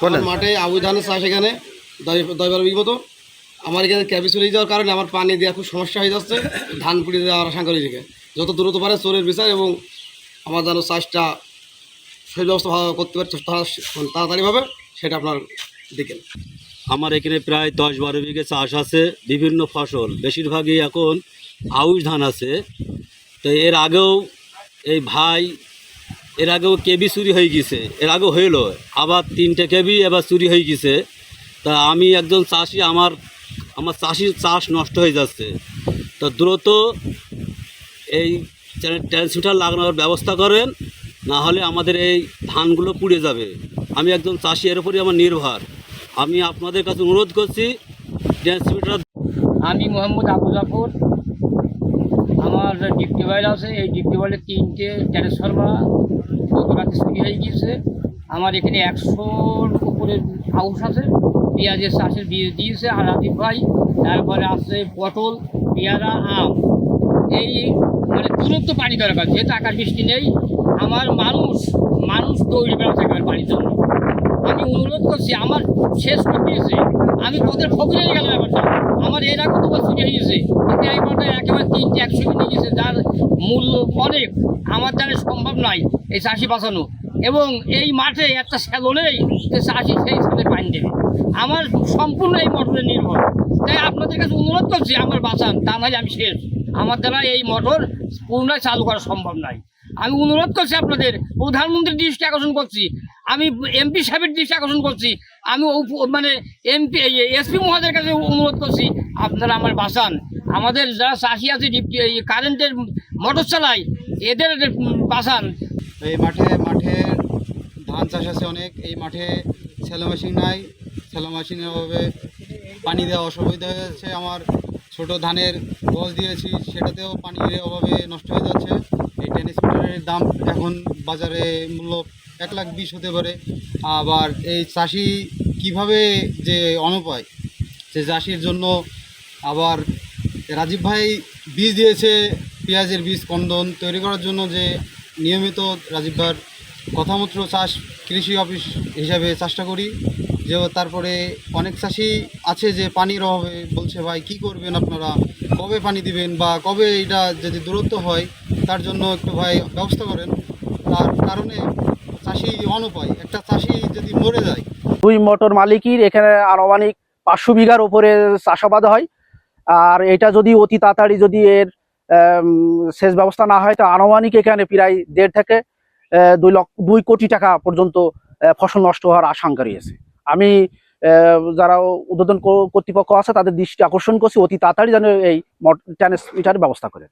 মাঠে আবু ধানের চাষ এখানে 10-12 বিঘা মতো। আমার এখানে ক্যাবি চলে যাওয়ার কারণে আমার পানি দেওয়া খুব সমস্যা হয়ে যাচ্ছে। ধান পুড়িয়ে দেওয়ার আশঙ্কা রয়েছে। যত দ্রুত পারে চোরের বিচার এবং আমার যেন চাষটা সেই ব্যবস্থা ভালো করতে পারছে তাড়াতাড়িভাবে, সেটা আপনার দেখেন। আমার এখানে প্রায় 10-12 বিঘে চাষ আছে, বিভিন্ন ফসল, বেশিরভাগই এখন আউশ ধান আছে। তো এর আগেও এই ভাই এর আগেও কেবি চুরি হয়ে গেছে, এর আগেও হইল আবার 3টে কেবি এবার চুরি হয়ে গেছে। তা আমি একজন চাষি, আমার চাষির চাষ নষ্ট হয়ে যাচ্ছে। তো দ্রুত এই ট্রান্সমিটার লাগানোর ব্যবস্থা করেন, না হলে আমাদের এই ধানগুলো পুড়ে যাবে। আমি একজন চাষি, এর উপরই আমার নির্ভর। আমি আপনাদের কাছে অনুরোধ করছি ট্রান্সমিটার। আমি মোহাম্মদ আবু জাফর। আমার ডিপ টিউবওয়েল আছে, এই ডিপ টিউবওয়েলের 3টে ট্রান্সফরমার গত রাতে চুরি হয়ে গিয়েছে। আমার এখানে 100-র উপরে হাউস আছে। পেঁয়াজের চাষের বীজ দিয়েছে আর রাজীব ভাই। তারপরে আছে পটল, পেয়ারা, আম। এই মানে তুরন্ত পানি দরকার, যেহেতু আকাশ বৃষ্টি নেই। আমার মানুষ দৌড়ে বেড়াচ্ছে একেবারে পানির জন্য। আমি অনুরোধ করছি, আমার শেষ করে দিয়েছে। আমি পথের ফকির হয়ে গেলাম ব্যাপারটা। আমার এর আগে তো চুরি হয়ে গেছে, কিন্তু একবারটা একেবারে 3টে একসঙ্গে নিয়ে গেছে, যার মূল্য অনেক। আমার দ্বারা সম্ভব নয় এই চাষি বাঁচানো। এবং এই মাঠে একটা স্যালো নেই যে চাষি সেই স্যালে পানি দেবে। আমার সম্পূর্ণ এই মোটরে নির্ভর। তাই আপনাদের কাছে অনুরোধ করছি আমার বাঁচান, তা নাহলে আমি শেষ। আমার দ্বারা এই মোটর পুনরায় চালু করা সম্ভব নয়। আমি অনুরোধ করছি আপনাদের, প্রধানমন্ত্রীর দৃষ্টি আকর্ষণ করছি, আমি এমপি সাহেবের দৃষ্টি আকর্ষণ করছি, আমি মানে এমপি এসপি মহোদয়ের কাছে অনুরোধ করছি, আপনারা আমার বাঁচান। আমাদের যারা চাষি আছে কারেন্টের মোটর চালায়, এদের বাঁচান। এই মাঠে ধান চাষ আছে অনেক। এই মাঠে স্যালো মেশিন নাই, স্যালো মেশিনের অভাবে পানি দেওয়া অসুবিধা হয়ে যাচ্ছে। আমার ছোট ধানের গছ দিয়েছি, সেটাতেও পানির অভাবে নষ্ট হয়ে যাচ্ছে। এই ট্রান্সমিটারের দাম এখন বাজারে মূল্য 1,20,000 হতে পারে। আবার এই চাষি কিভাবে যে অনুপায়, সে চাষির জন্য আবার রাজীব ভাই বীজ দিয়েছে, পেঁয়াজের বীজ কন্দন তৈরি করার জন্য, যে নিয়মিত রাজীব ভাইয়ের কথামতো চাষ কৃষি অফিস হিসাবে চাষটা করি। যে তারপরে অনেক চাষি আছে যে পানির অভাবে বলছে, ভাই কি করবেন আপনারা, কবে পানি দিবেন, বা কবে এটা যদি দূরত্ব হয় তার জন্য একটু ভাই ব্যবস্থা করেন। তার কারণে চাষি অনুপায়, একটা চাষি যদি মরে যায়। 2 মোটর মালিকের এখানে আনুমানিক 500 বিঘার উপরে চাষাবাদ হয়। আর এটা যদি অতি তাড়াতাড়ি যদি এর সেচ ব্যবস্থা না হয়, তা আনুমানিক এখানে প্রায় 1.5 থেকে 2 কোটি টাকা পর্যন্ত ফসল নষ্ট হওয়ার আশঙ্কা রয়েছে। আমি যারা উদ্বোধন কর্তৃপক্ষ আছে তাদের দৃষ্টি আকর্ষণ করছি, অতি তাড়াতাড়ি যেন এই ট্রান্সমিটারের ব্যবস্থা করে।